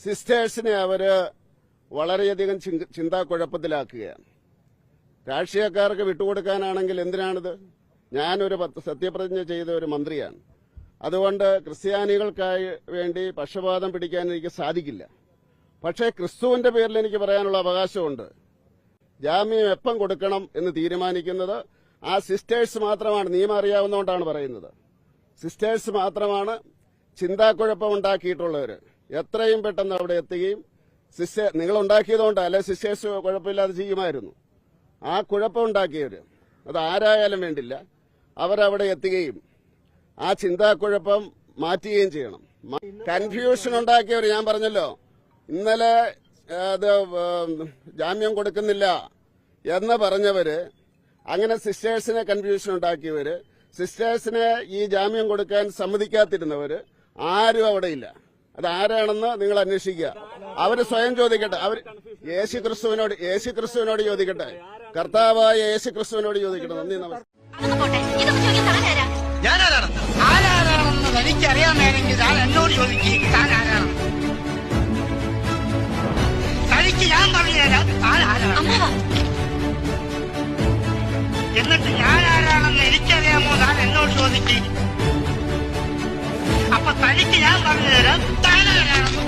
സിസ്റ്റേഴ്സിനെ അവര് വളരെയധികം ചിന്താക്കുഴപ്പത്തിലാക്കുകയാണ്. രാഷ്ട്രീയക്കാർക്ക് വിട്ടുകൊടുക്കാനാണെങ്കിൽ എന്തിനാണിത്? ഞാനൊരു സത്യപ്രതിജ്ഞ ചെയ്ത ഒരു മന്ത്രിയാണ്. അതുകൊണ്ട് ക്രിസ്ത്യാനികൾക്കായി വേണ്ടി പക്ഷപാതം പിടിക്കാൻ എനിക്ക് സാധിക്കില്ല. പക്ഷേ ക്രിസ്തുവിന്റെ പേരിൽ എനിക്ക് പറയാനുള്ള അവകാശമുണ്ട്. ജാമ്യം എപ്പം കൊടുക്കണം എന്ന് തീരുമാനിക്കുന്നത് ആ സിസ്റ്റേഴ്സ് മാത്രമാണ്. നിയമം അറിയാവുന്നതുകൊണ്ടാണ് പറയുന്നത്. സിസ്റ്റേഴ്സ് മാത്രമാണ്. ചിന്താക്കുഴപ്പം ഉണ്ടാക്കിയിട്ടുള്ളവർ എത്രയും പെട്ടെന്ന് അവിടെ എത്തുകയും നിങ്ങൾ ഉണ്ടാക്കിയതുകൊണ്ട് അല്ലെ സിസ്റ്റേഴ്സ് കുഴപ്പമില്ലാതെ ചെയ്യുമായിരുന്നു. ആ കുഴപ്പമുണ്ടാക്കിയവർ അത് ആരായാലും വേണ്ടില്ല, അവരവിടെ എത്തുകയും ആ ചിന്താക്കുഴപ്പം മാറ്റുകയും ചെയ്യണം. കൺഫ്യൂഷൻ ഉണ്ടാക്കിയവർ ഞാൻ പറഞ്ഞല്ലോ, ഇന്നലെ അത് ജാമ്യം കൊടുക്കുന്നില്ല എന്ന് പറഞ്ഞവര്, അങ്ങനെ സിസ്റ്റേഴ്സിനെ കൺഫ്യൂഷൻ ഉണ്ടാക്കിയവര്, സിസ്റ്റേഴ്സിനെ ഈ ജാമ്യം കൊടുക്കാൻ സമ്മതിക്കാതിരുന്നവര് ആരും അവിടെയില്ല. അത് ആരാണെന്ന് നിങ്ങൾ അന്വേഷിക്കുക. അവര് സ്വയം ചോദിക്കട്ടെ. അവർ യേശുക്രിസ്തുവിനോട് ചോദിക്കട്ടെ. കർത്താവായ യേശുക്രിസ്തുവിനോട് ചോദിക്കട്ടെ. നന്ദി, നമസ്കാരം. ആരാണെന്ന് തനിക്കറിയാമെങ്കിൽ താൻ എന്നോട് ചോദിക്കുക. താൻ ആരാണ്? തനിക്ക് ഞാൻ പറഞ്ഞുതരാം താൻ ആരാണ്. എന്നിട്ട് ഞാൻ ആരാണെന്ന് എനിക്കറിയാമോ താൻ എന്നോട് ചോദിക്കുക. അപ്പൊ തനിക്ക് ഞാൻ പറഞ്ഞുതരാം താൻ ആരാണെന്ന്.